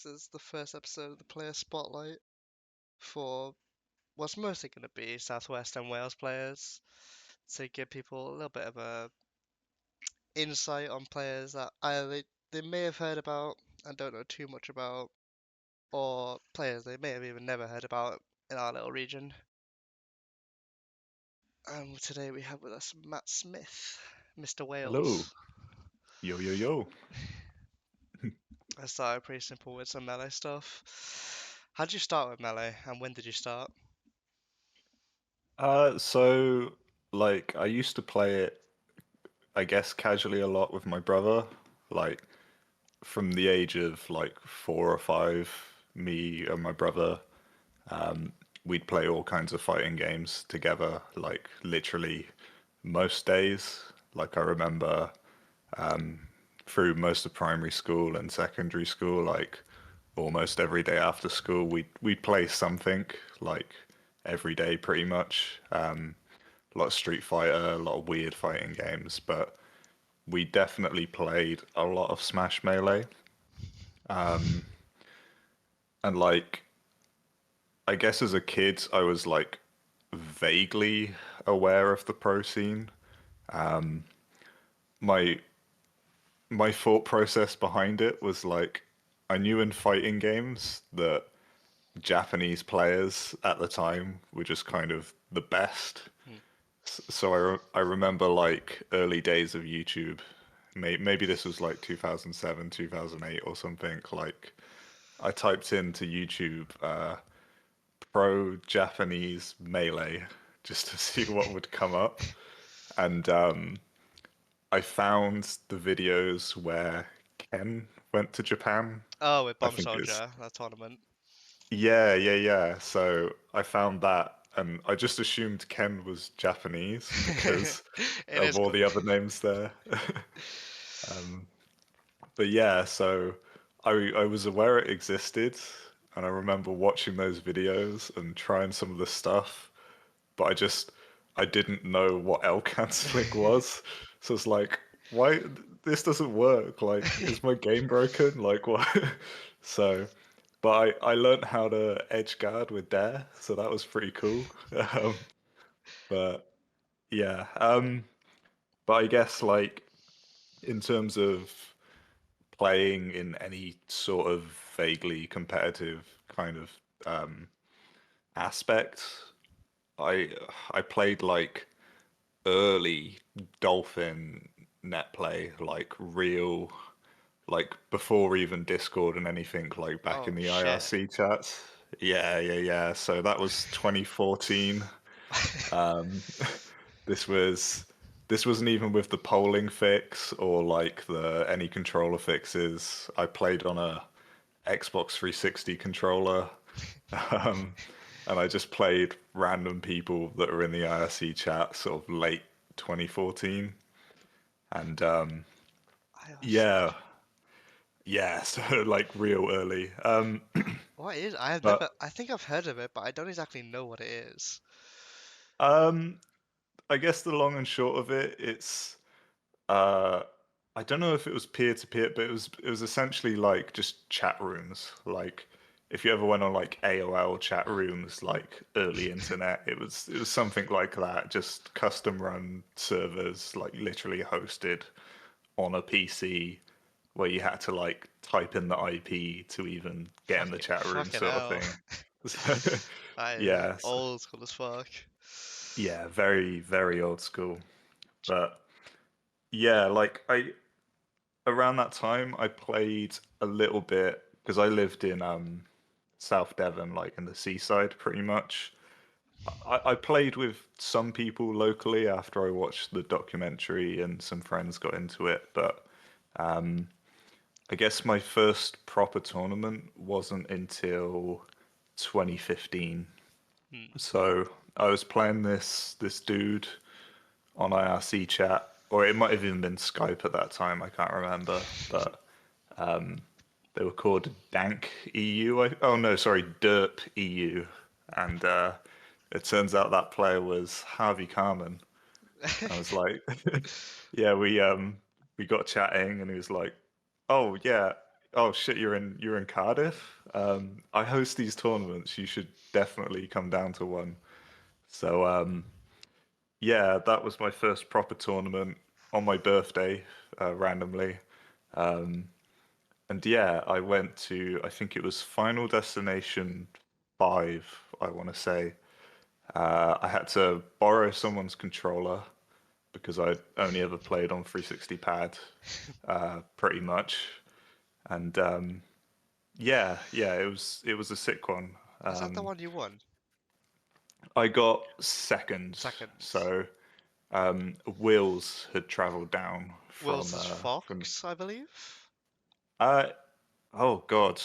is the first episode of the Player Spotlight for what's mostly going to be Southwest and Wales players to give people a little bit of a insight on players that either they may have heard about and don't know too much about, or players they may have even never heard about in our little region. And today we have with us Matt Smith, Mr. Hello. Wales. Yo, yo, yo. I started pretty simple with some melee stuff. How did you start with melee, and when did you start? So, I used to play it, I guess, casually a lot with my brother. Like, from the age of, 4 or 5, me and my brother, we'd play all kinds of fighting games together, literally most days. I remember through most of primary school and secondary school, almost every day after school, we'd play something like every day pretty much. A lot of Street Fighter, a lot of weird fighting games, but we definitely played a lot of Smash Melee. And I guess as a kid, I was vaguely aware of the pro scene. My my thought process behind it was I knew in fighting games that Japanese players at the time were just kind of the best. Hmm. So I remember early days of YouTube. Maybe this was 2007, 2008 or something. I typed into YouTube pro Japanese melee just to see what would come up, and I found the videos where Ken went to Japan. Oh, with I Bomb think it's Soldier, that tournament. Yeah, yeah, yeah. So I found that, and I just assumed Ken was Japanese because It of is all cool. the other names there. Um, but yeah, so I was aware it existed, and I remember watching those videos and trying some of the stuff, but I didn't know what L canceling was. So it's like, why this doesn't work? Is my game broken? What? So, but I learned how to edge guard with Dare, so that was pretty cool. Um, but yeah, but I guess in terms of playing in any sort of vaguely competitive kind of um, aspect, I I played early Dolphin net play, real, before even Discord and anything, back Oh in the shit. IRC chats. Yeah, yeah, yeah. So that was 2014. Um, this was this wasn't even with the polling fix or the any controller fixes. I played on a Xbox 360 controller. Um, and I just played random people that were in the IRC chat sort of late 2014. And IRC. yeah, yeah, so real early. What is? I have But never. I think I've heard of it, but I don't exactly know what it is. um, I guess the long and short of it, it's uh, I don't know if it was peer to peer, but it was essentially just chat rooms. If you ever went on AOL chat rooms, early internet, it was something like that. Just custom run servers, literally hosted on a PC, where you had to type in the IP to even get in the chat room, Fucking sort of hell. thing. So, That is yeah, old school as fuck. yeah, very very old school. But yeah, I around that time I played a little bit because I lived in South Devon, in the seaside, pretty much. I played with some people locally after I watched the documentary and some friends got into it, but I guess my first proper tournament wasn't until 2015. Hmm. So I was playing this dude on IRC chat, or it might have even been Skype at that time. I can't remember, but they were called Dank EU. Oh no, sorry, Derp EU, and it turns out that player was Harvey Carmen. I was yeah, we got chatting, and he was like, "Oh yeah, Oh shit, you're in Cardiff. I host these tournaments. You should definitely come down to one. So yeah, that was my first proper tournament on my birthday, randomly. And yeah, I went to, I think it was Final Destination 5, I want to say. I had to borrow someone's controller because I'd only ever played on 360 pad, pretty much. And yeah, yeah, it was a sick one. Is that the Um, one you won? I got second, Second. so Wills had travelled down Will's from is Fox, I believe. uh oh God,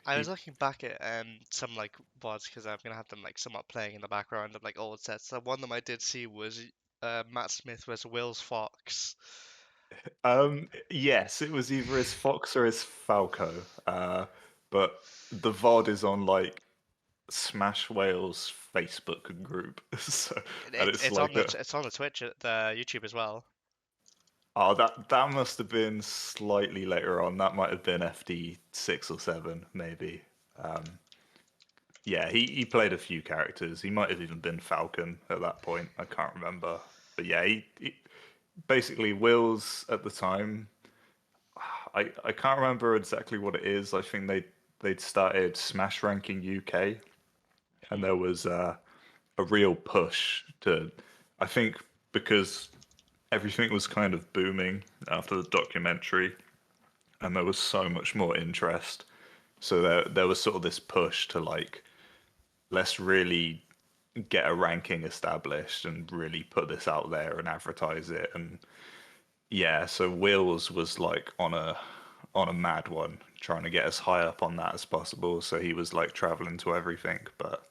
I was he looking back at some like VODs because I'm gonna have them like somewhat playing in the background of like old sets. The one of them I did see was Matt Smith versus Will's Fox. yes, it was either as Fox or as Falco. But the VOD is on like Smash Wales Facebook group, so and It, it's it's on like the a it's on the Twitch, the YouTube as well. oh that must have been slightly later on. That might have been FD 6 or 7, maybe. Yeah, he played a few characters. He might have even been Falcon at that point. I can't remember. But yeah, he basically Wills at the time. I can't remember exactly what it is. I think they'd started Smash Ranking UK, and there Hmm. was a real push to. I think because everything was kind of booming after the documentary, and there was so much more interest. So there was sort of this push to like let's really get a ranking established and really put this out there and advertise it. And yeah, so Wills was like on a mad one, trying to get as high up on that as possible. So he was like traveling to everything. But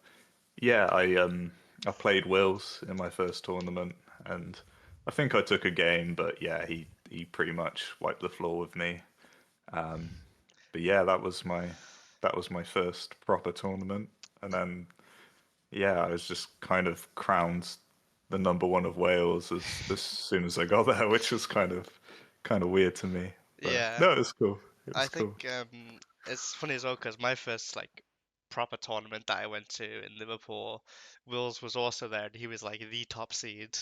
yeah, I played Wills in my first tournament, and I think I took a game, but yeah, he pretty much wiped the floor with me. But yeah, that was my first proper tournament, and then yeah, I was just kind of crowned the number 1 of Wales as soon as I got there, which was kind of weird to me. But Yeah, no, it was cool. It I was think cool. it's funny as well because my first like proper tournament that I went to in Liverpool, Wills was also there and he was like the top seed.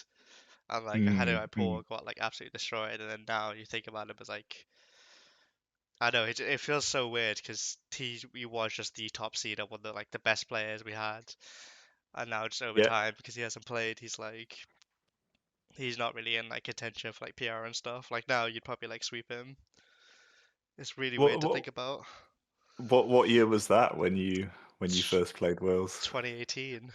And like I had him Mm, at mm. pool, got like absolutely destroyed, and then now you think about him as like I know it feels so weird because he was just the top seed and one of the like the best players we had, and now just over Yeah. time because he hasn't played, he's not really in like contention for like PR and stuff. Like now you'd probably like sweep him. It's really weird What to what think about. what year was that when you Tch, first played Wales? 2018.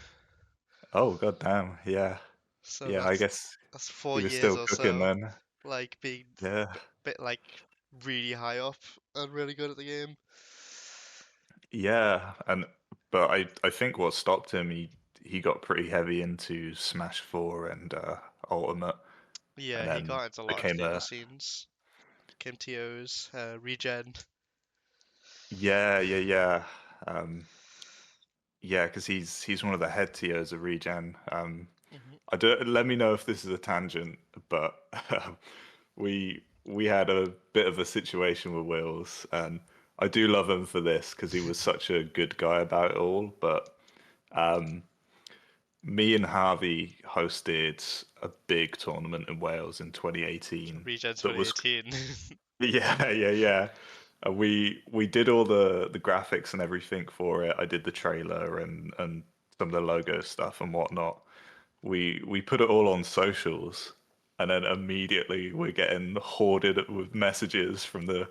Oh god damn. Yeah. So Yeah, I guess that's he four was years still or cooking so, then. like being Yeah. bit like really high up and really good at the game. Yeah, and but I think what stopped him, he got pretty heavy into Smash 4 and Ultimate, and Yeah, he then got into a lot of became the other a scenes. Kim TOs, Regen. yeah, yeah, yeah. Um, yeah, because he's one of the head tiers of Regen. Hmm. I do, let me know if this is a tangent, but we had a bit of a situation with Wills, and I do love him for this because he was such a good guy about it all. But me and Harvey hosted a big tournament in Wales in 2018 Regen that was 2018. yeah, yeah, yeah. We did all the graphics and everything for it. I did the trailer and some of the logo stuff and whatnot. We put it all on socials, and then immediately we're getting hoarded with messages from the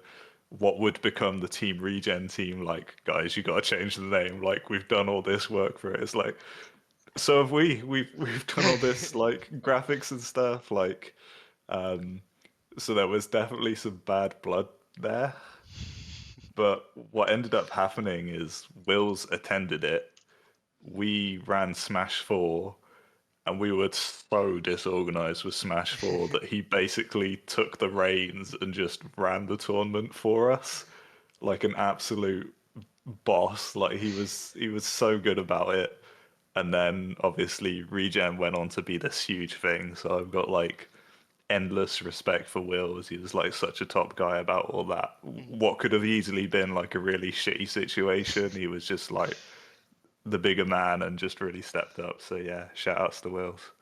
what would become the Team Regen team. Like, guys, you gotta change the name. Like, we've done all this work for it. It's like, so have we. We've done all this like graphics and stuff. Like, so there was definitely some bad blood there. But what ended up happening is Wills attended it. We ran Smash 4, and we were so disorganized with Smash 4 that he basically took the reins and just ran the tournament for us like an absolute boss. Like he was so good about it. And then obviously Regen went on to be this huge thing. So I've got like endless respect for Wills. He was like such a top guy about all that. Mhm. What could have easily been like a really shitty situation, he was just like the bigger man and just really stepped up. So yeah, shout outs to Wills.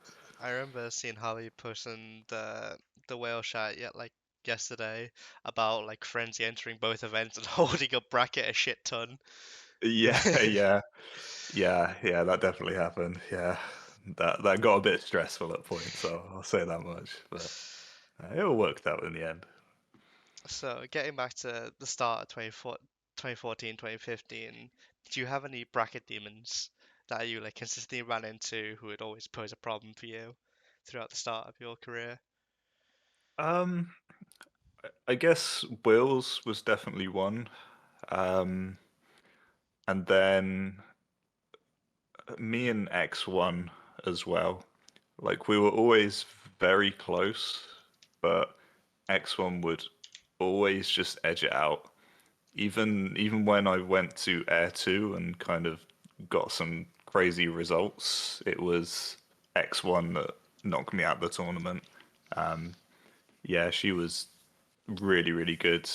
I remember seeing Harvey posting the whale shot yet like yesterday about like Frenzy entering both events and holding up bracket a shit ton. Yeah, yeah, yeah. That definitely happened. Yeah, that got a bit stressful at points. So I'll say that much. But it all worked out in the end. So getting back to the start of 2014, 2015, did you have any bracket demons that you like consistently ran into who would always pose a problem for you throughout the start of your career? Um, I guess Wills was definitely one. Um, and then me and X1 as well. Like we were always very close, but X1 would always just edge it out. Even when I went to Air 2 and kind of got some crazy results, it was X1 that knocked me out of the tournament. Yeah, she was really, really good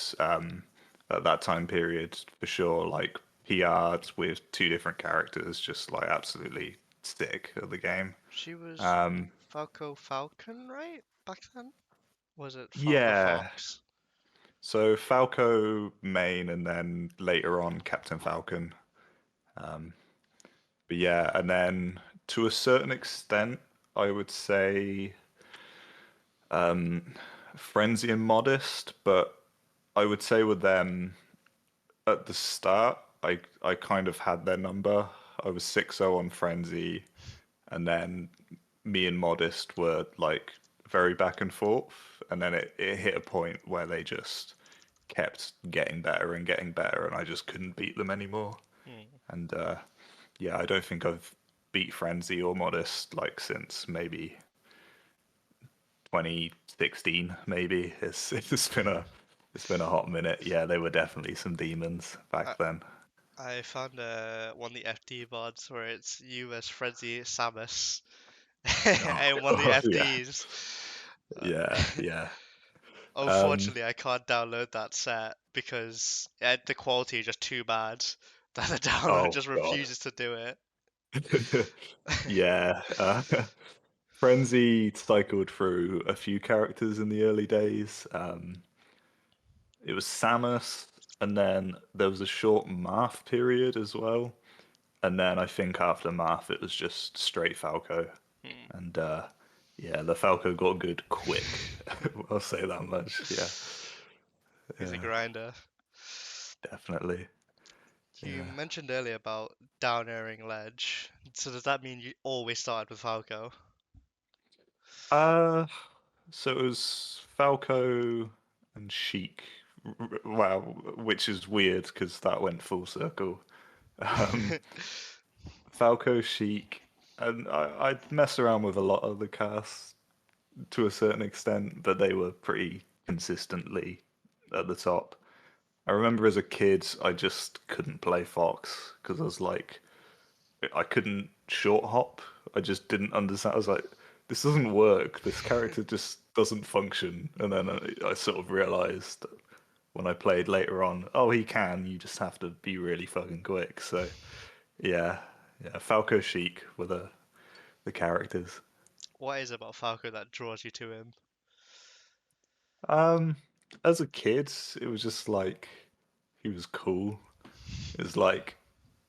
at that time period for sure. Like PR'd with two different characters, just like absolutely sick at the game. She was Um, Falco Falcon, right? Back then? Was it Falco yeah, Fox? so Falco main and then later on Captain Falcon. But yeah, and then to a certain extent, I would say Frenzy and Modest, but I would say with them at the start, I kind of had their number. I was 6-0 on Frenzy, and then me and Modest were like very back and forth, and then it hit a point where they just kept getting better, and I just couldn't beat them anymore. Hmm. And yeah, I don't think I've beat Frenzy or Modest like since maybe 2016, maybe. It's been a hot minute. Yeah, they were definitely some demons I, back then. I found one of the FD mods where it's you as Frenzy Samus Oh and one of the god, yeah, FDs. Uh, yeah. Um, Unfortunately, I can't download that set because the quality is just too bad that the download oh just god, refuses to do it. yeah. Frenzy cycled through a few characters in the early days. It was Samus, and then there was a short Marth period as well. And then I think after Marth, it was just straight Falco. Hmm. And yeah, the Falco got good quick. I'll say that much. Yeah, He's a yeah, grinder. definitely. You Yeah. mentioned earlier about down airing ledge. So does that mean you always started with Falco? Uh, so it was Falco and Sheik. Wow, which is weird because that went full circle. Um, Falco, Sheik, and I'd mess around with a lot of the cast to a certain extent, but they were pretty consistently at the top. I remember as a kid, I just couldn't play Fox because I was like, I couldn't short hop. I just didn't understand. I was like, this doesn't work. This character just doesn't function. And then I sort of realized when I played later on, oh, he can. You just have to be really fucking quick. So yeah, yeah. Falco Chic were the characters. What is it about Falco that draws you to him? Um, as a kid, it was just like he was cool. It was like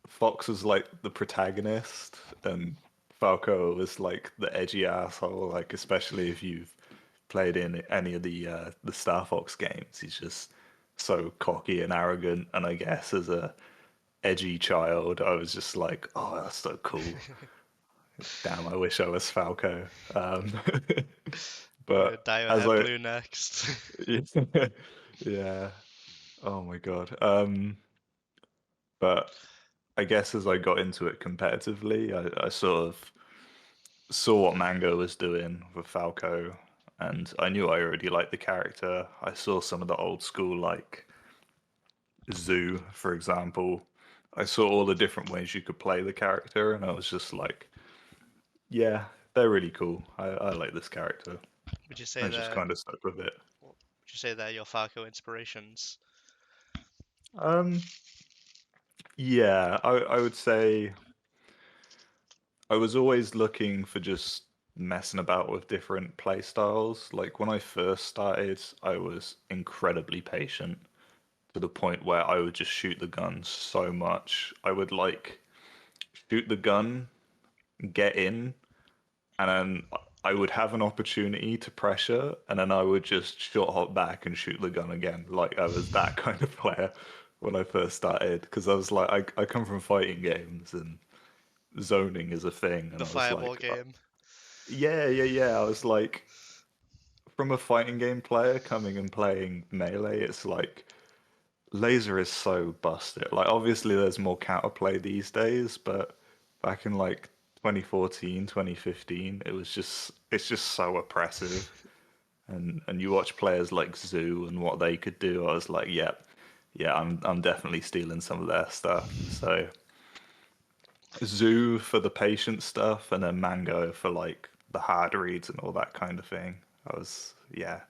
Fox was like the protagonist, and Falco was like the edgy asshole. Like especially if you've played in any of the Star Fox games, he's just so cocky and arrogant. And I guess as a edgy child, I was just like, oh, that's so cool. Damn, I wish I was Falco. You're gonna But dye your as hair I, blue next. yeah, oh my God. But I guess as I got into it competitively, I sort of saw what Mango was doing with Falco, and I knew I already liked the character. I saw some of the old school, like Zoo, for example. I saw all the different ways you could play the character, and I was just like, yeah, they're really cool. I like this character. Would you I say just they're kind of stuck with it. would you say they're your Falco inspirations? Um, yeah, I would say I was always looking for just messing about with different play styles. Like when I first started, I was incredibly patient to the point where I would just shoot the gun so much. I would like shoot the gun, get in, and then I would have an opportunity to pressure, and then I would just short hop back and shoot the gun again. Like I was that kind of player when I first started, because I was like, I come from fighting games and zoning is a thing, and The I was Fireball like, game. yeah, yeah, yeah. I was like, from a fighting game player coming and playing melee, it's like laser is so busted. Like obviously there's more counterplay these days, but back in like 2014, 2015, it's just so oppressive. And you watch players like Zoo and what they could do, I was like, yep, yeah, I'm definitely stealing some of their stuff. So Zoo for the patient stuff and then Mango for like the hard reads and all that kind of thing. Yeah,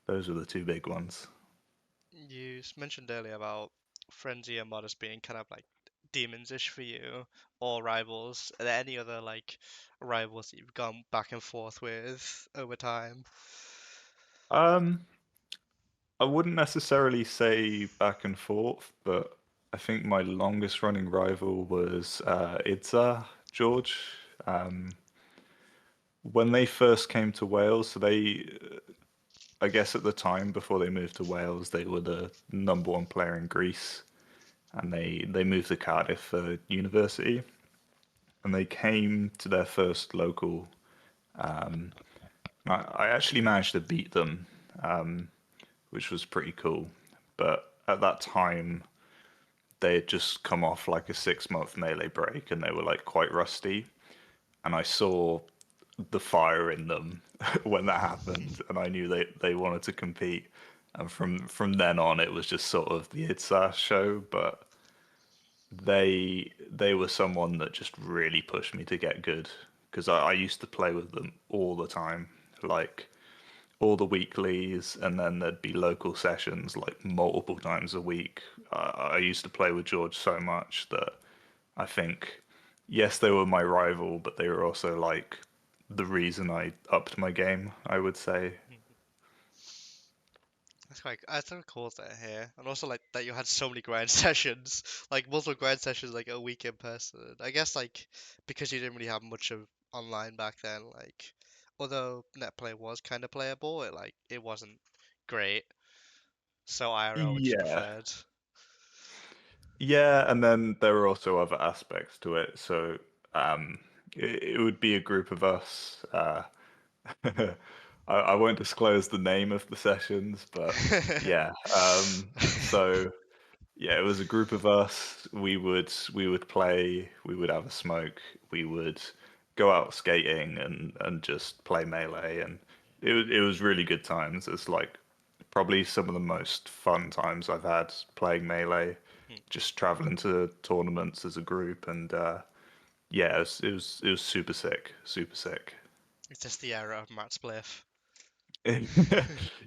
those were the two big ones. Mentioned earlier about Frenzy and Modest being kind of like demons-ish for you, or rivals. Are there any other like rivals that you've gone back and forth with over time? Um, I wouldn't necessarily say back and forth, but I think my longest running rival was Idza George. Um, when they first came to Wales, I guess at the time before they moved to Wales, they were the number 1 player in Greece, and they moved to Cardiff for university, and they came to their first local. I actually managed to beat them, which was pretty cool. But at that time, they had just come off like a 6 month melee break and they were like quite rusty. And I saw the fire in them when that happened, and I knew they wanted to compete. And from then on, it was just sort of the ITSA show. But they were someone that just really pushed me to get good because I used to play with them all the time, like all the weeklies, and then there'd be local sessions like multiple times a week. I used to play with George so much that I think, yes, they were my rival, but they were also like the reason I upped my game, I would say. That's kind of cool to hear, and also like that you had so many grind sessions, like multiple grind sessions like a week in person. I guess like because you didn't really have much of online back then, like although netplay was kind of playable, it wasn't great. So IRL, which you Yeah. preferred. Yeah, and then there were also other aspects to it. So um, it would be a group of us. I won't disclose the name of the sessions, but yeah. So yeah, it was a group of us. We would play. We would have a smoke. We would go out skating and just play melee, and it was really good times. It's like probably some of the most fun times I've had playing melee. Just traveling to tournaments as a group, and yeah, it was super sick, super sick. It's just the era of Matt Spliff.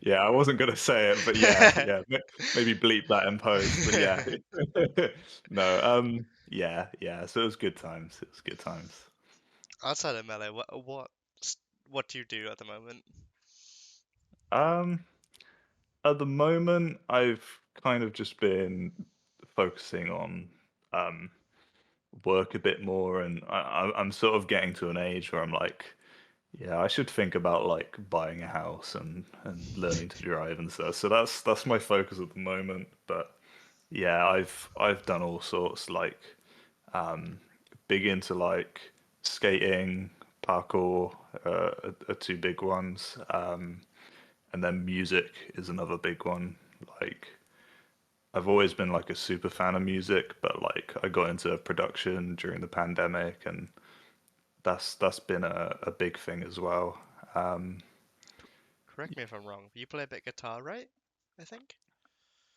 Yeah, I wasn't gonna say it, but yeah, yeah, maybe bleep that in post. But yeah, no, yeah, yeah. So it was good times. It was good times. Outside of melee, what do you do at the moment? Um, at the moment, I've kind of just been focusing on um work a bit more, and I'm sort of getting to an age where I'm like, yeah, I should think about like buying a house and learning to drive and stuff. So that's my focus at the moment. But yeah, I've done all sorts, like big into like skating, parkour, are two big ones. And then music is another big one. Like I've always been like a super fan of music, but like I got into production during the pandemic, and that's been a big thing as well. Um, Correct me if I'm wrong. You play a bit guitar, right? I think.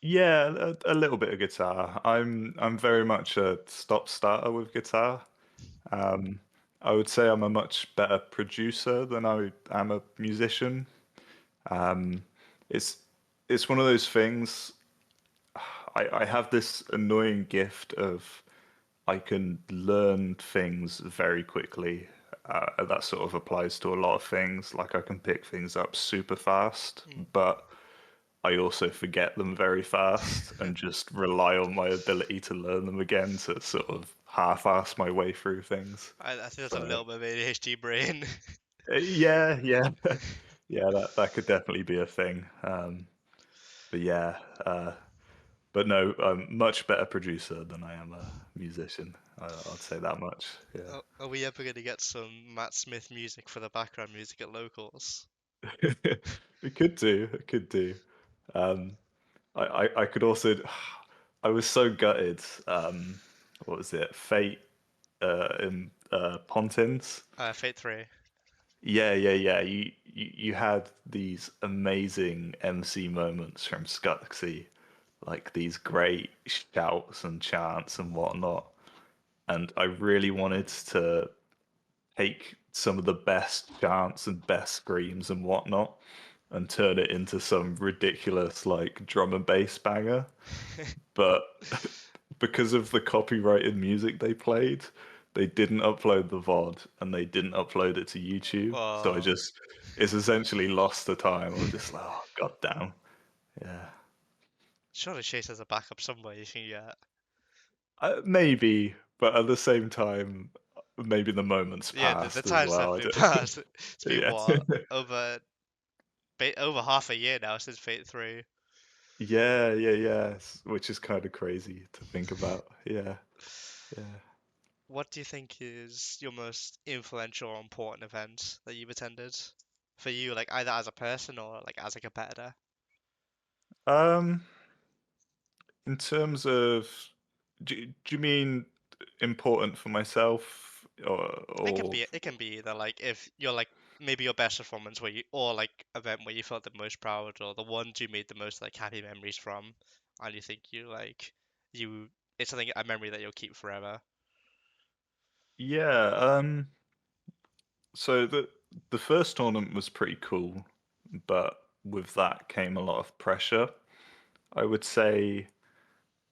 yeah, a little bit of guitar. I'm very much a stop starter with guitar. Um, I would say I'm a much better producer than I am a musician. It's it's one of those things. I have this annoying gift of I can learn things very quickly. That sort of applies to a lot of things. Like I can pick things up super fast, Hmm. but I also forget them very fast and just rely on my ability to learn them again to sort of half-ass my way through things. I think that's a So little bit of ADHD brain. yeah, yeah, yeah. That could definitely be a thing. But yeah, but no, I'm much better producer than I am a musician. I'd say that much. Are we ever gonna get some Matt Smith music for the background music at locals? Yeah, we could do. It could do. Um, I could also. I was so gutted. What was it? Fate in Pontins. Fate 3. Yeah, yeah, yeah. You had these amazing MC moments from Skuxy, like these great shouts and chants and whatnot. And I really wanted to take some of the best chants and best screams and whatnot and turn it into some ridiculous like drum and bass banger. But because of the copyrighted music they played, they didn't upload the VOD and they didn't upload it to YouTube. So Oh, it's essentially lost the time. I was just like, oh, god damn. Yeah. surely Chase has a backup somewhere you can get. Maybe, but at the same time, maybe the moment's Yeah, the passed as time's well. I definitely don't, passed. It's been yeah. what, over half a year now since Fate 3. Yeah, yeah, yeah. Which is kind of crazy to think about. Yeah, yeah. What do you think is your most influential or important event that you've attended? For you, like either as a person or like as a competitor? Um, in terms of, do you mean important for myself or It can be either like if you're like maybe your best performance where you or like event where you felt the most proud or the ones you made the most like happy memories from and you think you it's something a memory that you'll keep forever. yeah, so the first tournament was pretty cool, but with that came a lot of pressure. I would say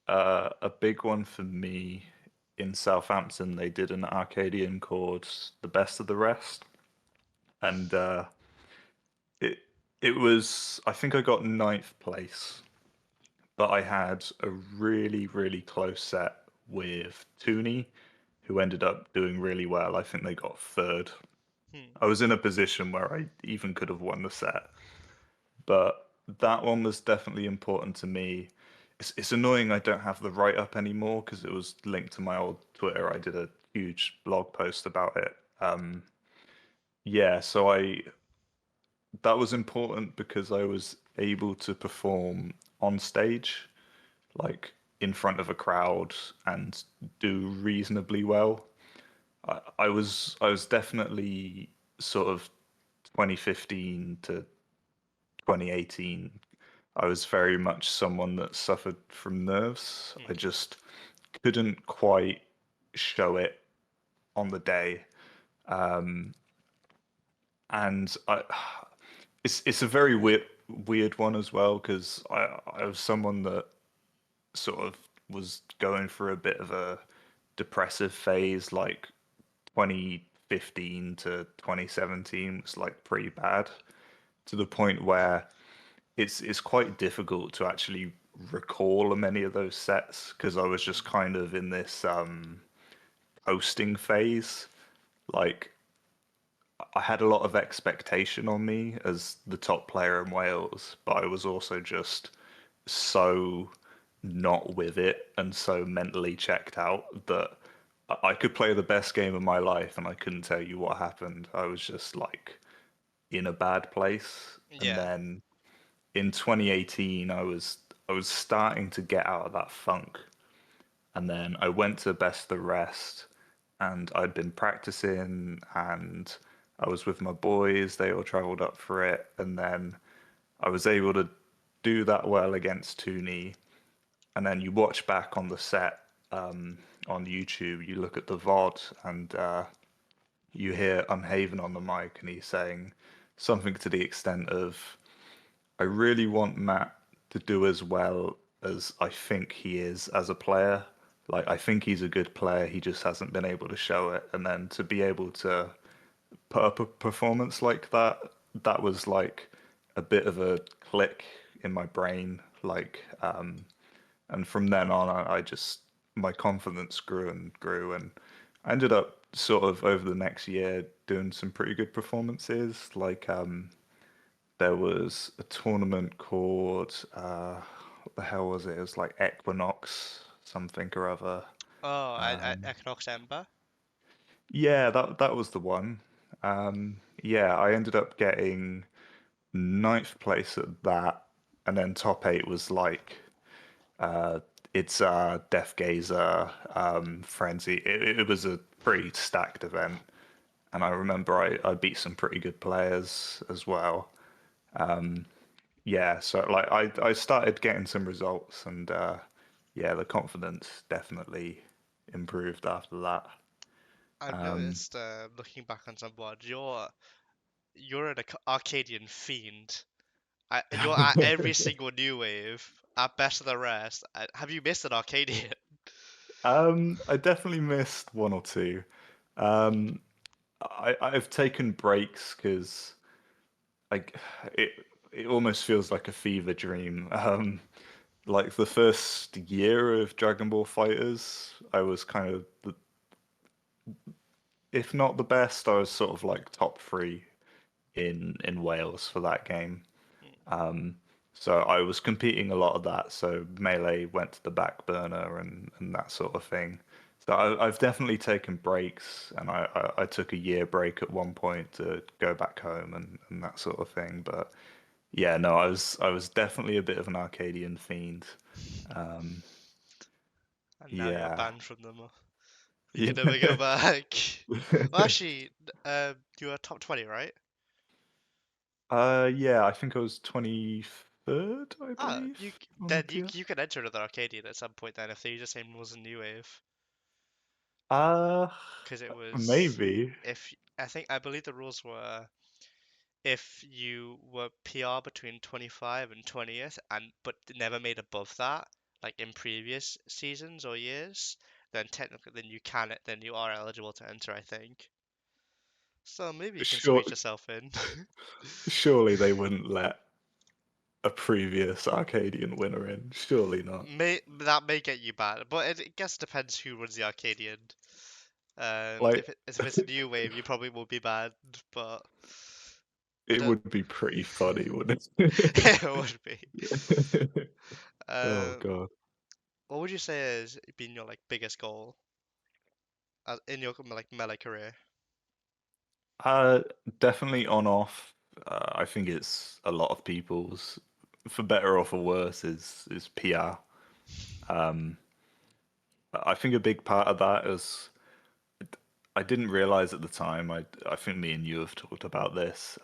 a big one for me in Southampton, they did an Arcadian called The Best of the Rest, and it it was I think I got ninth place, but I had a really close set with Tooney, who ended up doing really well. I think they got third. Hmm. I was in a position where I even could have won the set, but that one was definitely important to me. It's annoying I don't have the write up anymore because it was linked to my old Twitter. I did a huge blog post about it. Yeah, so I that was important because I was able to perform on stage, like in front of a crowd, and do reasonably well. I was definitely sort of 2015 to 2018. I was very much someone that suffered from nerves. I Hmm. just couldn't quite show it on the day. And it's a very weird one as well because I was someone that sort of was going through a bit of a depressive phase, like 2015 to 2017 was like pretty bad to the point where it's quite difficult to actually recall many of those sets because I was just Hmm. kind of in this hosting phase. Like I had a lot of expectation on me as the top player in Wales, but I was also just so not with it and so mentally checked out that I could play the best game of my life and I couldn't tell you what happened. I was just like in a bad place. And Yeah. then in 2018 I was starting to get out of that funk. And then I went to Best of the Rest and I'd been practicing and I was with my boys, they all traveled up for it, and then I was able to do that well against Tooney. And then you watch back on the set on YouTube, you look at the VOD, and you hear Unhaven on the mic, and he's saying something to the extent of, I really want Matt to do as well as I think he is as a player. Like I think he's a good player, he just hasn't been able to show it. And then to be able to put up a performance like that, that was like a bit of a click in my brain. And from then on, I just my confidence grew and grew, and I ended up sort of over the next year doing some pretty good performances. There was a tournament called what the hell was it? It was like Equinox something or other. Oh, and Um, Equinox Ember. yeah, that was the one. Yeah, I ended up getting ninth place at that, and then top eight was like uh, it's Death Gazer, Frenzy. It was a pretty stacked event, and I remember I beat some pretty good players as well. Yeah, so like I started getting some results, and yeah, the confidence definitely improved after that. I've Um, noticed, looking back on some boards, you're an Arcadian fiend. You're at every single new wave, at best of the rest. Have you missed an Arcadian? I definitely missed one or two. Um, I've taken breaks because like it it almost feels like a fever dream. Like the first year of Dragon Ball Fighters, I was kind of if not the best, I was sort of like top three in Wales for that game. So I was competing a lot of that. So Melee went to the back burner and that sort of thing. So I've definitely taken breaks, and I took a year break at one point to go back home and that sort of thing. But yeah, no, I was definitely a bit of an Arcadian fiend. Um, And now you're yeah, banned from them. You can never go yeah, back. Well, actually, you were top 20, right? yeah. I think I was 23rd, I Ah, believe, on the TF. you can enter another Arcadian at some point then if they just same rules as New Wave. Uh, Because it was maybe. if I believe the rules were if you were PR between 25 and 20th and but never made above that, like in previous seasons or years, then technically then you are eligible to enter, I think. So maybe you can Sure, squeeze yourself in. surely they wouldn't let a previous Arcadian winner in. Surely not. That may get you banned, but it guess depends who runs the Arcadian. Like, If it's a new wave, you probably will be banned, but I it don't. would be pretty funny, wouldn't It would be. it? Oh Um, God. what would you say has been your like biggest goal in your like melee career? Uh, Definitely on off. I think it's a lot of people's, for better or for worse, is PR. Um, I think a big part of that is I didn't realize at the time. I think me and you have talked about this.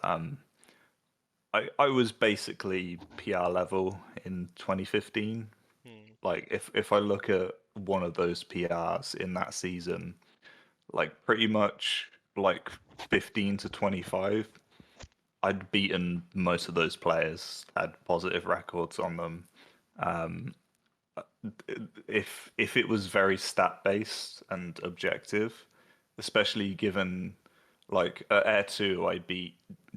I was basically PR level in 2015. Hmm. Like if I look at one of those PRs in that season, like pretty much like 15 to 25, I'd beaten most of those players, had positive records on them. If it was very stat based and objective, especially given like at Air 2 I beat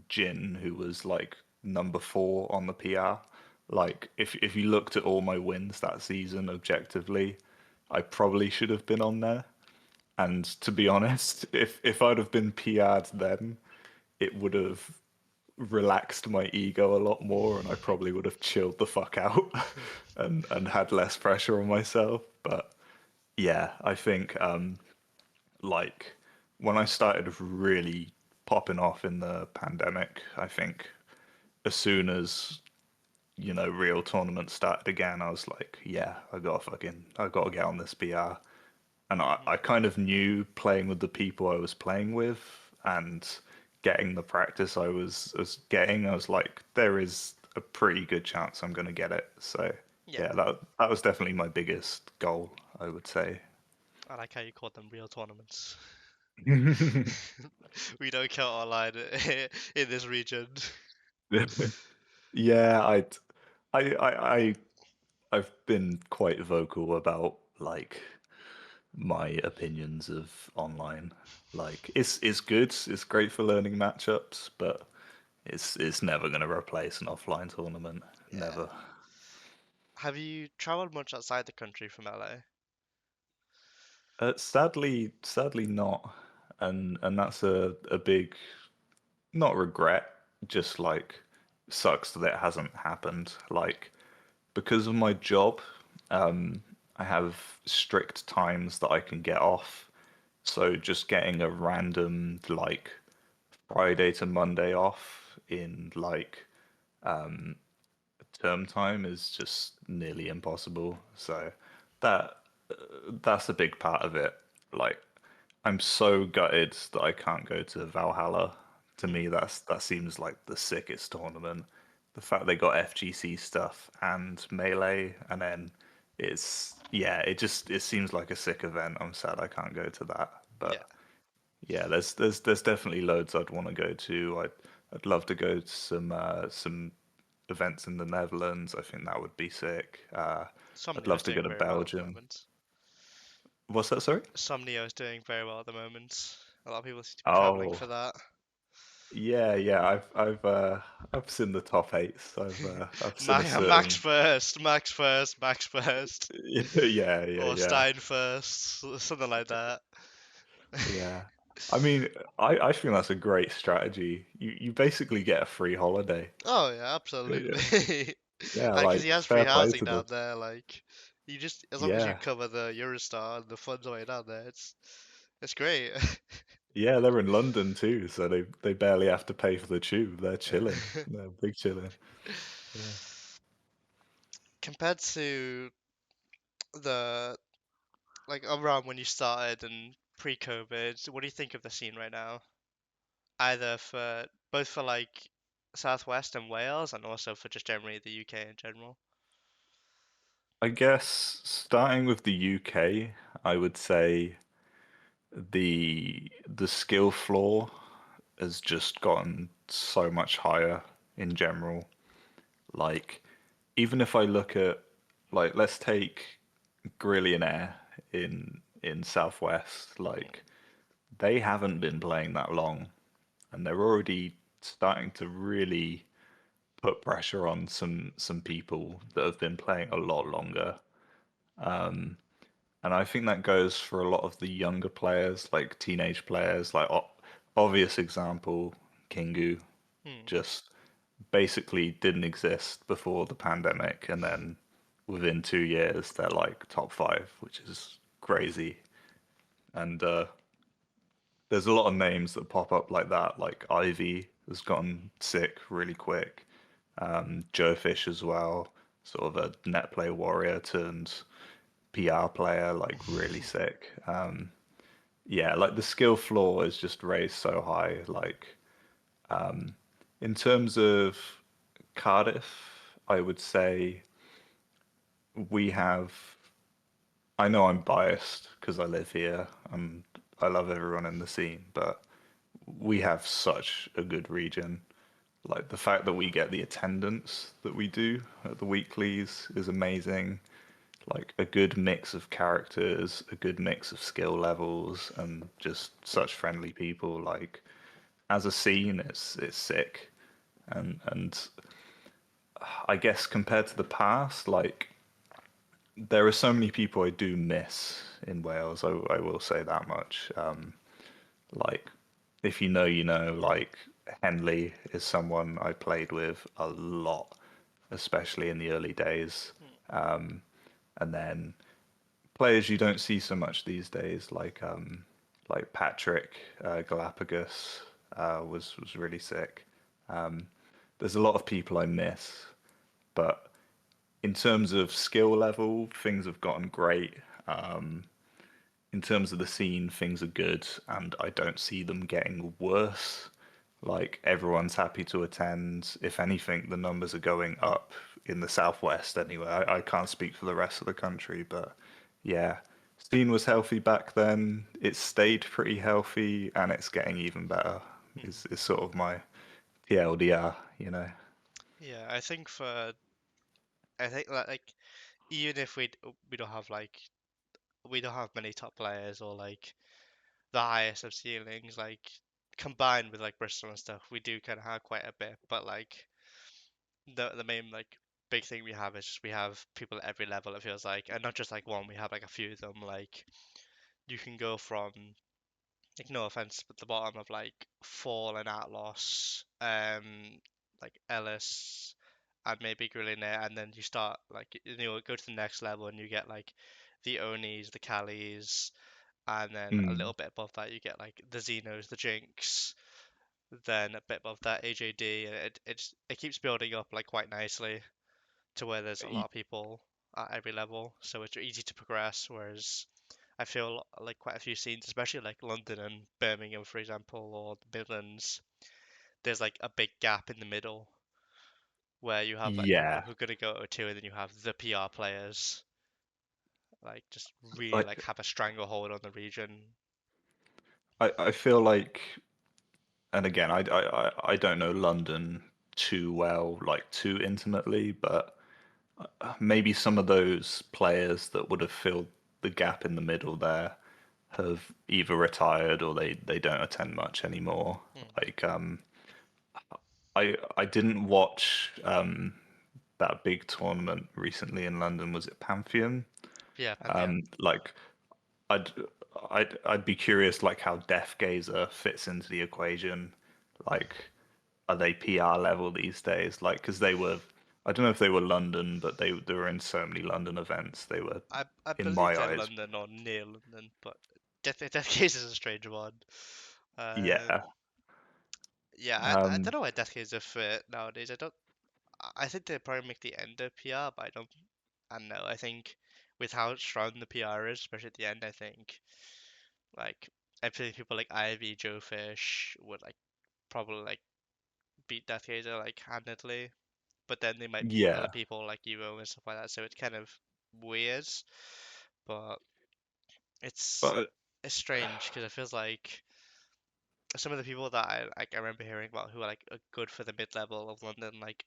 Jin who was like number 4 on the PR. Like if you looked at all my wins that season objectively, I probably should have been on there. And to be honest, if I'd have been PR'd then, it would have relaxed my ego a lot more, and I probably would have chilled the fuck out and had less pressure on myself. But yeah, I think like when I started really popping off in the pandemic, I think as soon as real tournaments started again, I was like, yeah, I gotta get on this PR. And I kind of knew playing with the people I was playing with and getting the practice I was getting, I was like, there is a pretty good chance I'm gonna get it. So Yeah, yeah, that was definitely my biggest goal, I would say. I like how you called them real tournaments. We don't count online in this region. Yeah, I I've been quite vocal about like my opinions of online. Like it's good, it's great for learning matchups, but it's never gonna replace an offline tournament. Yeah. Never. Have you traveled much outside the country from LA? Sadly not. And that's a big not regret, just like sucks that it hasn't happened. Like because of my job, I have strict times that I can get off. So just getting a random like Friday to Monday off in like term time is just nearly impossible. So that that's a big part of it. Like I'm so gutted that I can't go to Valhalla. To Hmm. me, that seems like the sickest tournament. The fact they got FGC stuff and Melee, and then it's yeah, it seems like a sick event. I'm sad I can't go to that, Yeah. but yeah, there's definitely loads I'd want to go to. I'd love to go to some events in the Netherlands. I think that would be sick. I'd Somnio love is to go doing to very well at the Belgium. moment. What's that, sorry? Somnio is doing very well at the moment. A lot of people seem to be traveling Oh, for that. yeah. I've seen the top eights. I've seen a Max certain first, Max first, Max first, or yeah. Stein first, something like that. Yeah. I mean, I think that's a great strategy. You basically get a free holiday. Oh yeah, Yeah, absolutely. yeah, Because he like has free fair play housing to them. down there. Like, you just as long as you Yeah. cover the Eurostar and the funds away down there, it's great. Yeah, they're in London too, so they barely have to pay for the tube. They're chilling. They're big chilling. Yeah. Compared to the like around when you started and pre-COVID, what do you think of the scene right now? Either for both for like Southwest and Wales, and also for just generally the UK in general. I guess starting with the UK, I would say the skill floor has just gotten so much higher in general. Like even if I look at like let's take Grillionaire in Southwest, Hmm. like they haven't been playing that long and they're already starting to really put pressure on some people that have been playing a lot longer. And I think that goes for a lot of the younger players, like teenage players, like obvious example, Kingu, Hmm. just basically didn't exist before the pandemic, and then within 2 years they're like top five, which is crazy. And there's a lot of names that pop up like that, like Ivy has gotten sick really quick. Joe Fish as well, sort of a net play warrior turned PR player, like really sick. Yeah, like the skill floor is just raised so high. Like in terms of Cardiff, I would say we have. I know I'm biased because I live here and I love everyone in the scene, but we have such a good region. Like the fact that we get the attendance that we do at the weeklies is amazing. Like a good mix of characters, a good mix of skill levels, and just such friendly people. Like as a scene, it's sick. And I guess compared to the past, like there are so many people I do miss in Wales. I will say that much. Like if you know, you know. Like Henley is someone I played with a lot, especially in the early days. Hmm. And then players you don't see so much these days, like Patrick Galapagos was really sick. There's a lot of people I miss, but in terms of skill level, things have gotten great. In terms of the scene, things are good, and I don't see them getting worse. Like everyone's happy to attend. If anything, the numbers are going up in the southwest anyway. I can't speak for the rest of the country, but yeah, scene was healthy back then. It stayed pretty healthy, and it's getting even better. Hmm. Is sort of my TLDR, you know. Yeah, I think that like even if we don't have like we don't have many top players or like the highest of ceilings, like combined with like Bristol and stuff, we do kind of have quite a bit. But like the main like big thing we have is just we have people at every level. It feels like, and not just like one. We have like a few of them. Like you can go from like no offense, but the bottom of like Fall and Atlas, like Ellis and maybe Grillionaire, and then you start like go to the next level and you get like the Onis, the Callies, and then a little Mm. bit above that you get like the Xenos, the Jinx, then a bit above that AJD, and it keeps building up like quite nicely to where there's a lot Y- of people at every level, so it's easy to progress. Whereas I feel like quite a few scenes, especially like London and Birmingham, for example, or the Midlands, there's like a big gap in the middle where you have like people Yeah, who are gonna go to, and then you have the PR players like just really like like have a stranglehold on the region. I feel like, and again, I don't know London too well, like too intimately, but maybe some of those players that would have filled the gap in the middle there have either retired or they don't attend much anymore. Hmm. Like I didn't watch that big tournament recently in London. Was it Pantheon? Yeah, Pantheon. Like I'd I'd be curious like how Death Gazer fits into the equation. Like are they PR level these days? Like because they were I don't know if they were London, but they were in so many London events. They were I in believe my they're eyes. London or near London, but Death Case is a strange one. Yeah. Yeah, I Um don't know why Death Case are fit nowadays. I think they probably make the end of PR, but I don't know. I think with how strong the PR is, especially at the end, I think like I think people like Ivy, Joe Fish would like probably like beat Death Gazer like handedly, but then they might beat other yeah. people like Evo and stuff like that. So it's kind of weird, but it's But it's strange because it feels like some of the people that I remember hearing about who are like good for the mid level of London, like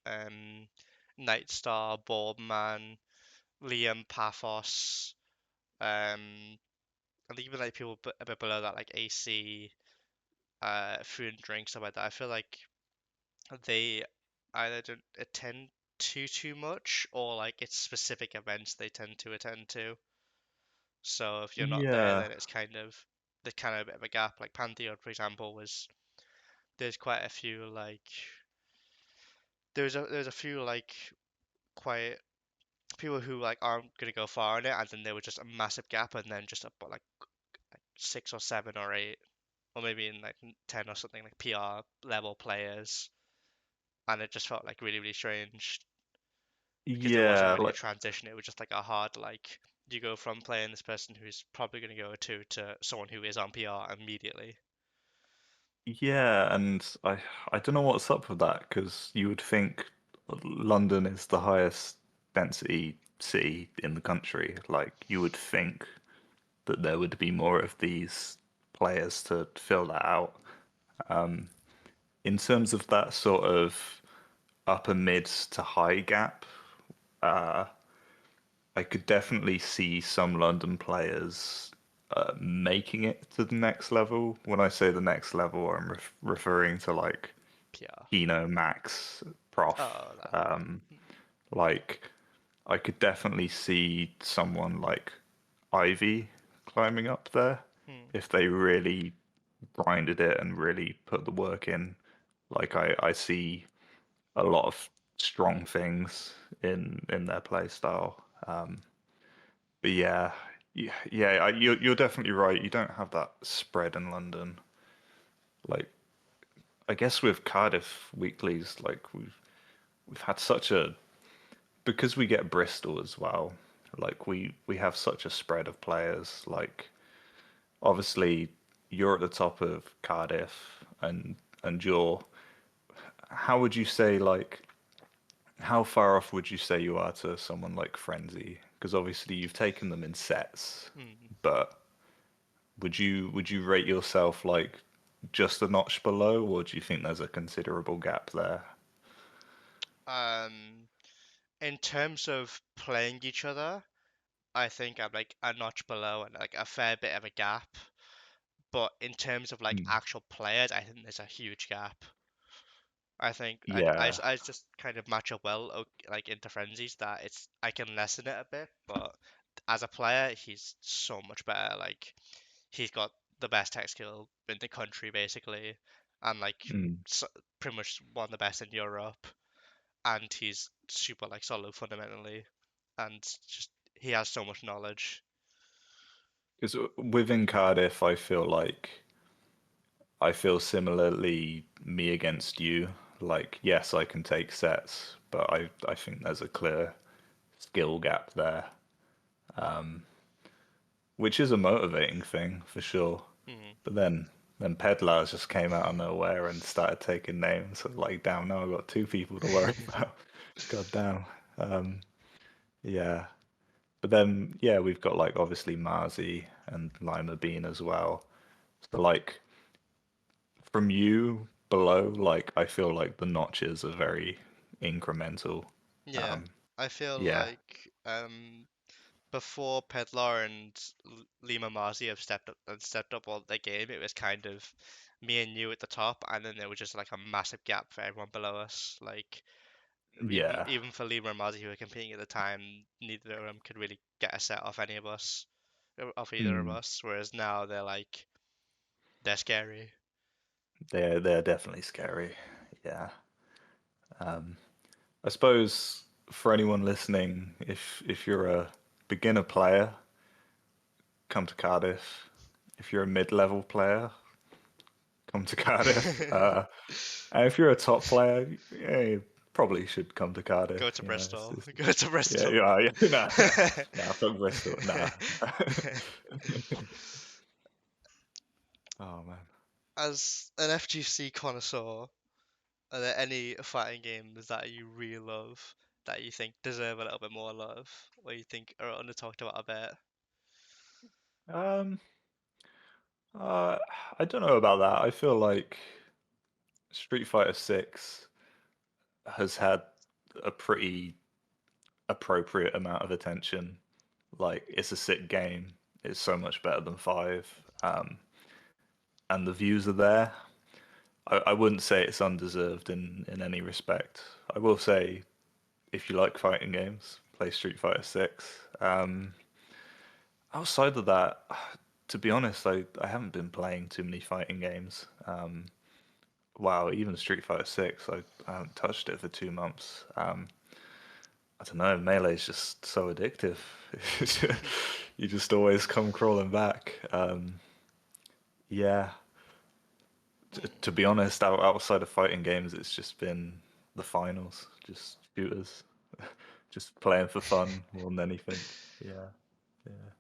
Nightstar, Boardman, Liam Paphos, and even like people a bit below that, like AC, Food and Drink, stuff like that. I feel like they either don't attend too much, or like it's specific events they tend to attend to. So if you're not there, yeah. then it's kind of there's kind of a bit of a gap. Like Pantheon, for example, was there's quite a few like there's a few like quite people who like aren't gonna go far in it, and then there was just a massive gap, and then just about like six or seven or eight, or maybe in like 10 or something like PR level players, and it just felt like really strange because there wasn't Yeah, really a like transition. It was just like a hard like you go from playing this person who's probably gonna go to someone who is on PR immediately. yeah, and I don't know what's up with that because you would think London is the highest density city in the country. Like you would think that there would be more of these players to fill that out. In terms of that sort of upper mids to high gap, I could definitely see some London players making it to the next level. When I say the next level, I'm referring to like PR. Keno, Max, Prof. Oh, that. Um, like I could definitely see someone like Ivy climbing up there Hmm. if they really grinded it and really put the work in. Like I see a lot of strong things in their play style. But yeah, you're definitely right. You don't have that spread in London. Like I guess with Cardiff weeklies, like we've had such a because we get Bristol as well. Like we have such a spread of players. Like obviously you're at the top of Cardiff and you're how would you say like how far off would you say you are to someone like Frenzy? Because obviously you've taken them in sets, Hmm. but would you rate yourself like just a notch below, or do you think there's a considerable gap there? Um, in terms of playing each other, I think I'm like a notch below and like a fair bit of a gap. But in terms of like Mm. actual players, I think there's a huge gap. I think Yeah. I just kind of match up well like into frenzies that it's I can lessen it a bit, but as a player, he's so much better. Like he's got the best tech skill in the country basically, and like Mm. so, pretty much one of the best in Europe, and he's super like solid fundamentally, and just he has so much knowledge. Because within Cardiff, I feel similarly me against you. Like, yes, I can take sets, but I think there's a clear skill gap there, which is a motivating thing for sure. Hmm. But then Pedlars just came out of nowhere and started taking names. So like, damn, now I've got two people to worry about. God damn. Um, yeah. But then, yeah, we've got like obviously Marzi and Lima Bean as well. So like from you below, like I feel like the notches are very incremental. Yeah, Um, I feel yeah, like before Pedlar and Lima Marzi have stepped up all their game, it was kind of me and you at the top, and then there was just like a massive gap for everyone below us. Like yeah, even for Lima and Marzi who were competing at the time, neither of them could really get a set off any of us, off either of mm, us. Whereas now they're scary. they're definitely scary. Yeah. I suppose for anyone listening, if you're a beginner player, come to Cardiff. If you're a mid-level player, come to Cardiff. And if you're a top player, yeah, you probably should come to Cardiff. Go to You know, Bristol. Go to yeah, Bristol. yeah, yeah. Nah, nah, fuck Bristol. Nah. Oh man. As an FGC connoisseur, are there any fighting games that you really love that you think deserve a little bit more love, or you think are under talked about a bit? Um, uh, I don't know about that. I feel like Street Fighter 6 has had a pretty appropriate amount of attention. Like, it's a sick game. It's so much better than 5. And the views are there. I wouldn't say it's undeserved in any respect. I will say, if you like fighting games, play Street Fighter 6. Outside of that, to be honest, I haven't been playing too many fighting games. Wow, even Street Fighter 6, I haven't touched it for 2 months. I don't know, Melee is just so addictive. You just always come crawling back. Yeah, to be honest, outside of fighting games, it's just been the finals, just shooters, just playing for fun more than anything. Yeah, yeah.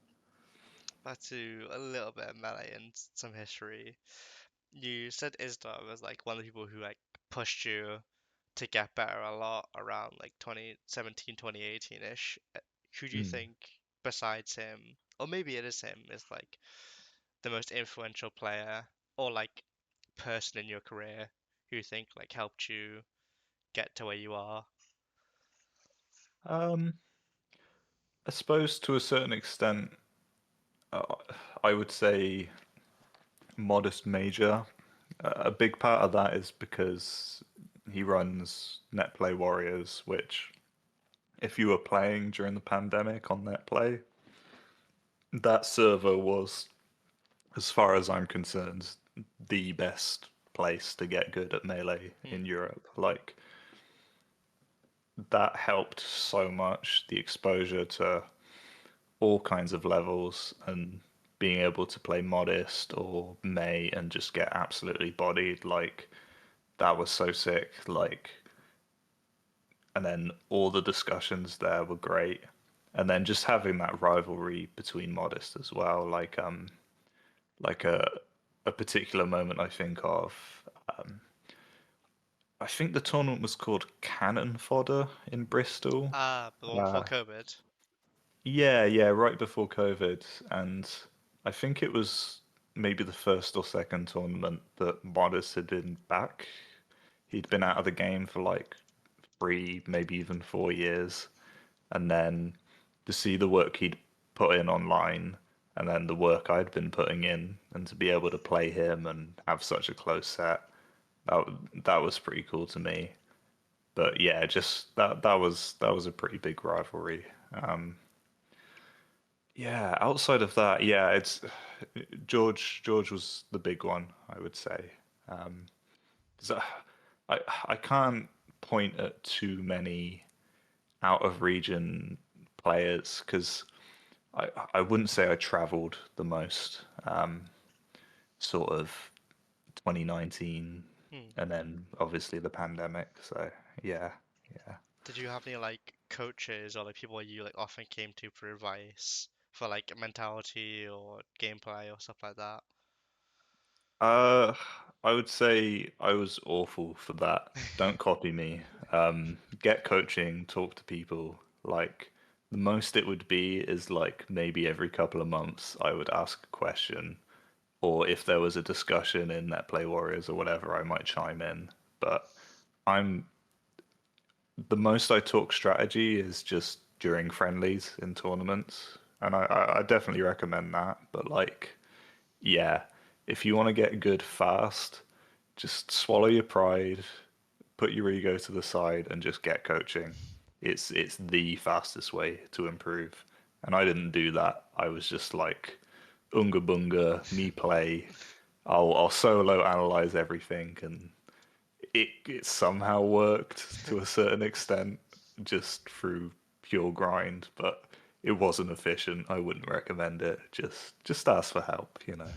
Back to a little bit of melee and some history. You said Isdar was like one of the people who like pushed you to get better a lot around like 2017, 2018-ish. Who do you Mm. think besides him, or maybe it is him, is like the most influential player or like person in your career who you think like helped you get to where you are? Um, I suppose to a certain extent, uh, I would say Modest Major. A big part of that is because he runs Netplay Warriors, which, if you were playing during the pandemic on Netplay, that server was, as far as I'm concerned, the best place to get good at Melee Hmm. in Europe. Like, that helped so much, the exposure to all kinds of levels and being able to play Modest or May and just get absolutely bodied. Like, that was so sick. Like, and then all the discussions there were great. And then just having that rivalry between Modest as well, like a particular moment I think of. Um, I think the tournament was called Cannon Fodder in Bristol. Ah, the one before Uh, COVID. yeah, yeah, right before COVID, and I think it was maybe the first or second tournament that Modest had been back. He'd been out of the game for like 3, maybe even 4 years, and then to see the work he'd put in online, and then the work I'd been putting in, and to be able to play him and have such a close set, that that was pretty cool to me. But yeah, just that was a pretty big rivalry. Um, yeah, outside of that, yeah, it's George was the big one, I would say. Um, 'Cause I can't point at too many out of region players because I wouldn't say I traveled the most. Sort of 2019, Hmm. and then obviously the pandemic. So yeah, yeah. Did you have any like coaches or like people you like often came to for advice for like mentality or gameplay or stuff like that? Uh, I would say I was awful for that. Don't copy me. Get coaching, talk to people. Like the most it would be is like maybe every couple of months I would ask a question, or if there was a discussion in Net Play Warriors or whatever, I might chime in. But I'm the most I talk strategy is just during friendlies in tournaments, and I definitely recommend that. But like, yeah, if you want to get good fast, just swallow your pride, put your ego to the side, and just get coaching. It's the fastest way to improve. And I didn't do that. I was just like unga bunga, me play. I'll solo analyze everything, and it somehow worked to a certain extent, just through pure grind. But it wasn't efficient. I wouldn't recommend it. Just ask for help, you know.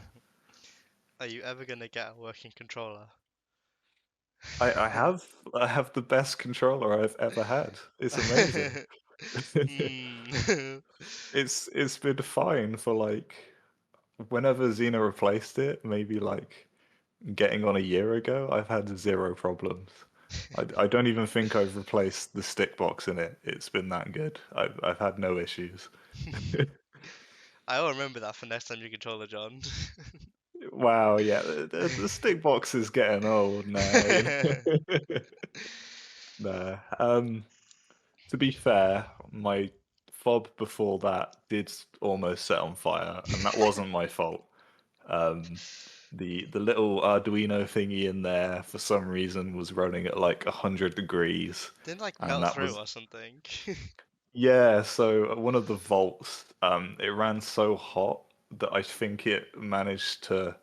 Are you ever gonna get a working controller? I have the best controller I've ever had. It's amazing. Hmm. It's been fine for like whenever Xena replaced it, maybe like getting on a year ago, I've had zero problems. I don't even think I've replaced the stick box in it. It's been that good. I've had no issues. I will remember that for next time you controller, John. Wow, yeah, the stick box is getting old now, you know. Nah. To be fair, my fob before that did almost set on fire, and that wasn't my fault. Um, the little Arduino thingy in there for some reason was running at like 100 degrees, Didn't like and melt that through was or something. yeah. So one of the volts, it ran so hot that I think it managed to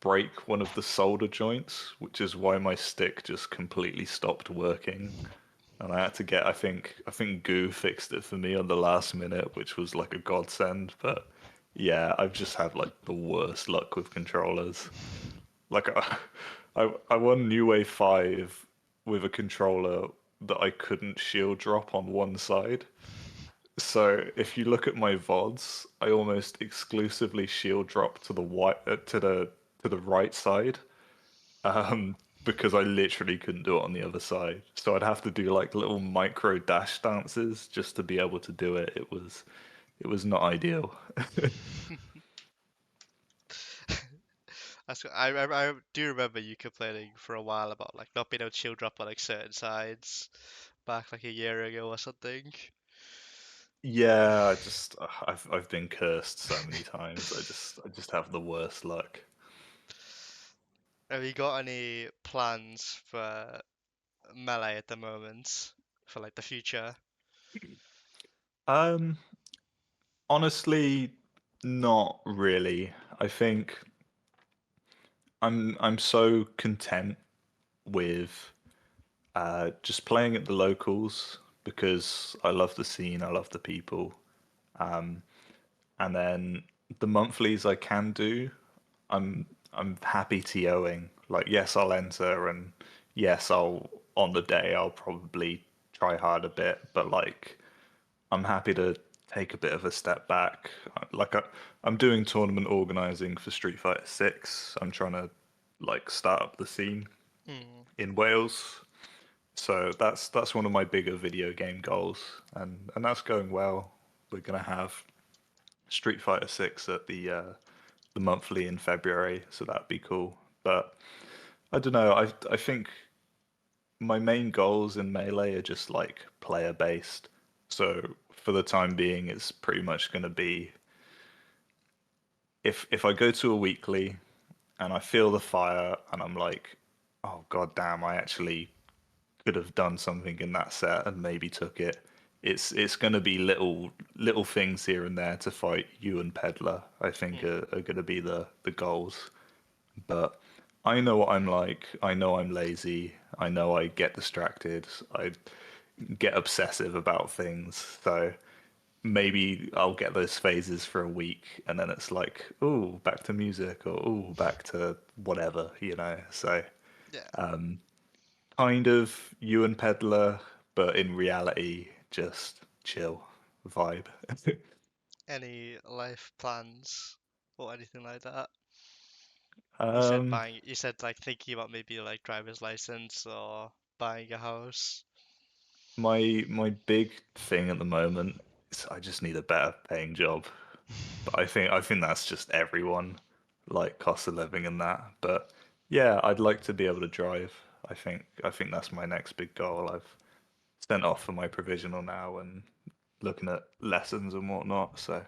break one of the solder joints, which is why my stick just completely stopped working. And I had to get, I think Goo fixed it for me on the last minute, which was like a godsend. But yeah, I've just had like the worst luck with controllers. Like I won New Wave 5 with a controller that I couldn't shield drop on one side. So if you look at my VODs, I almost exclusively shield drop to the to the right side, because I literally couldn't do it on the other side. So I'd have to do like little micro dash dances just to be able to do it. It was not ideal. I do remember you complaining for a while about like not being able to shield drop on like certain sides back like a year ago or something. Yeah, I've been cursed so many times. I just have the worst luck. Have you got any plans for melee at the moment for like the future? Um, Honestly, not really. I think I'm so content with just playing at the locals because I love the scene, I love the people. And then the monthlies I can do, I'm happy TOing. Like yes, I'll enter, and yes, I'll on the day I'll probably try hard a bit, but like I'm happy to take a bit of a step back. Like I'm doing tournament organizing for Street Fighter 6. I'm trying to like start up the scene Hmm. in Wales. So that's one of my bigger video game goals, and that's going well. We're gonna have Street Fighter 6 at the monthly in February, so that'd be cool. But I don't know. I think my main goals in Melee are just like player based. So for the time being, it's pretty much going to be if I go to a weekly and I feel the fire and I'm like, oh god damn, I actually could have done something in that set and maybe took it. It's going to be little things here and there to fight you and Peddler. I think Mm, are going to be the goals. But I know what I'm like. I know I'm lazy. I know I get distracted. I get obsessive about things. So maybe I'll get those phases for a week and then it's like, oh, back to music or oh, back to whatever, you know. So yeah. kind of you and Peddler, but in reality, just chill vibe. Any life plans or anything like that? um, You said like thinking about maybe like driver's license or buying a house. my big thing at the moment is I just need a better paying job. But I think that's just everyone, like cost of living and that. But yeah, I'd like to be able to drive. I think that's my next big goal. I've sent off for my provisional now and looking at lessons and whatnot. So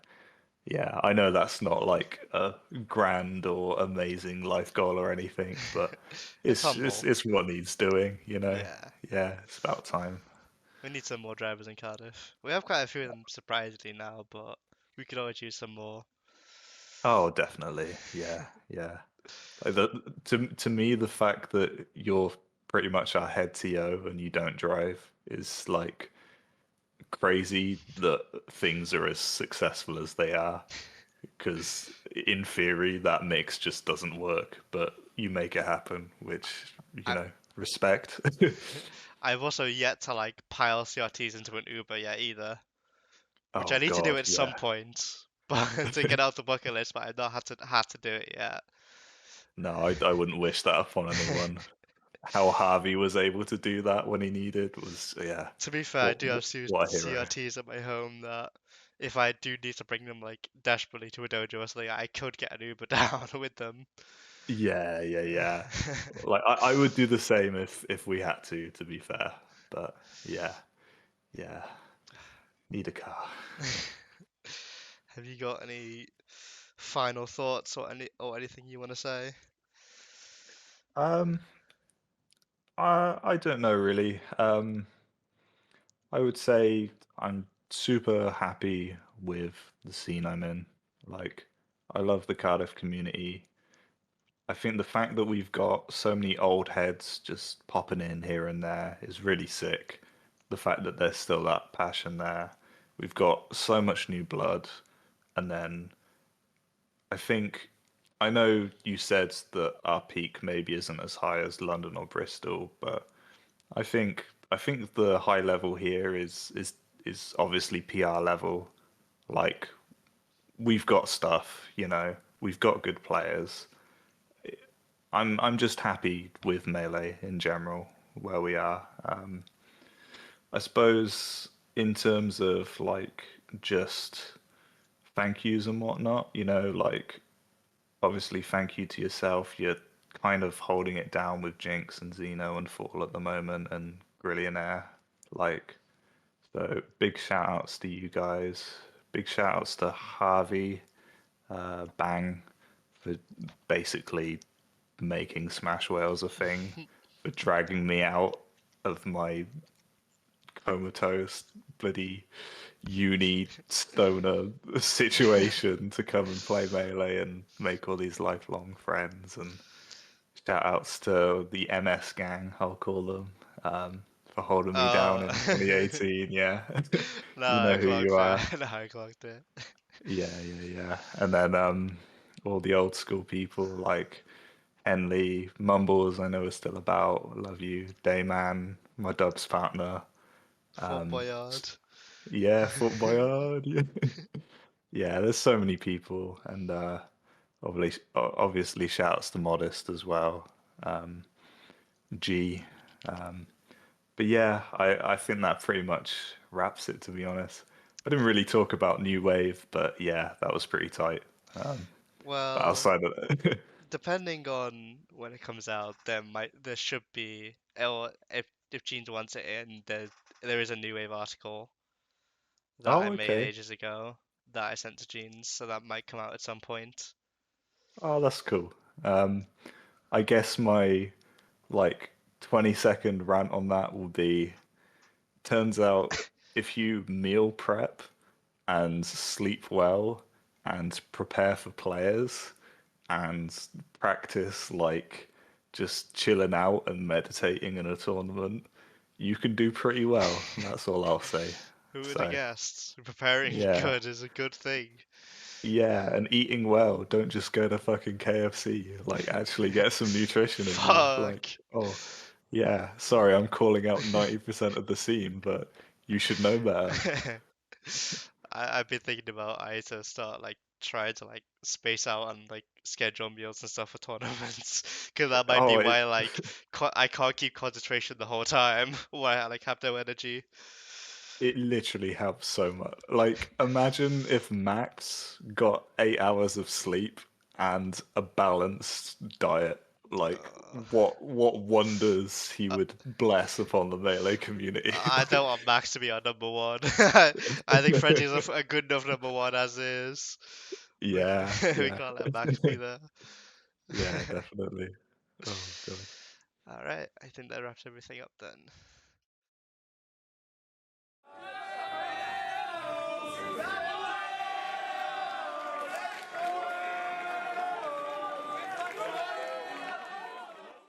yeah, I know that's not like a grand or amazing life goal or anything, but It's it's it's humble. it's what needs doing, you know. Yeah. Yeah, it's about time. We need some more drivers in Cardiff. We have quite a few of them surprisingly now, but we could always use some more. Oh, definitely. Yeah, yeah. Like to me, the fact that you're pretty much our head TO and you don't drive is like crazy that things are as successful as they are. Because in theory, that mix just doesn't work, but you make it happen, which, you I know, respect. I've also yet to like pile CRTs into an Uber yet either, which I Oh need to do God, at some yeah. point, but to get out the bucket list. But I've not had to do it yet. No, I wouldn't wish that upon anyone. How Harvey was able to do that when he needed was, yeah, To be fair, I what do have what a hero. CRTs at my home that if I do need to bring them like desperately to a dojo or something, I could get an Uber down with them. Yeah, yeah, yeah. Like I would do the same if we had to be fair. But yeah, yeah, need a car. Have you got any final thoughts or anything you want to say? Um, I don't know really. I would say I'm super happy with the scene I'm in. Like, I love the Cardiff community. I think the fact that we've got so many old heads just popping in here and there is really sick. The fact that there's still that passion there. We've got so much new blood. And then I think I know you said that our peak maybe isn't as high as London or Bristol, but I think the high level here is obviously PR level. Like we've got stuff, you know, we've got good players. I'm just happy with Melee in general where we are. I suppose in terms of like just thank yous and whatnot, you know, like obviously thank you to yourself. You're kind of holding it down with Jinx and Xeno and Fall at the moment and Grillionaire. Like, so big shout outs to you guys. Big shout outs to Harvey, Bang, for basically making Smash Whales a thing, for dragging me out of my comatose bloody uni stoner situation to come and play Melee and make all these lifelong friends. And shout outs to the MS gang, I'll call them, for holding me down Oh, in 2018. Yeah, no, you I know who you clocked it. are. No, I clocked it. Yeah, yeah, yeah. And then all the old school people like Henley, Mumbles, I know is still about. Love you, Dayman, my dubs partner. Fort Boyard. Yeah, Foot Boyard. Yeah, yeah. There's so many people, and obviously shouts to Modest as well. G. But yeah, I think that pretty much wraps it. To be honest, I didn't really talk about New Wave, but yeah, that was pretty tight. But Well, outside of that, depending on when it comes out, there should be, or if if Jeans wants it in, there is a New Wave article that I Oh, made okay. ages ago that I sent to Jeans, so that might come out at some point. Oh, that's cool. Um, I guess my like 20-second rant on that will be, turns out if you meal prep and sleep well and prepare for players and practice like just chilling out and meditating in a tournament, you can do pretty well. That's all I'll say. Who would have So, guessed? Preparing yeah. good is a good thing. Yeah, and eating well. Don't just go to fucking KFC. Like, actually get some nutrition in you. Like, Fuck. oh, yeah, sorry, I'm calling out 90% of the scene, but you should know better. I've been thinking about I need to start like trying to like space out and like schedule meals and stuff for tournaments because that might be Oh, it why like I can't keep concentration the whole time why I like have no energy. it literally helps so much. Like, imagine if Max got 8 hours of sleep and a balanced diet. Like, Uh, what wonders he I, would bless upon the melee community. I don't want Max to be our number one. I think Freddy's Like, a good enough number one as is. We yeah, we yeah. can't let Max be there. Yeah, definitely. Oh god. All right, I think that wraps everything up then.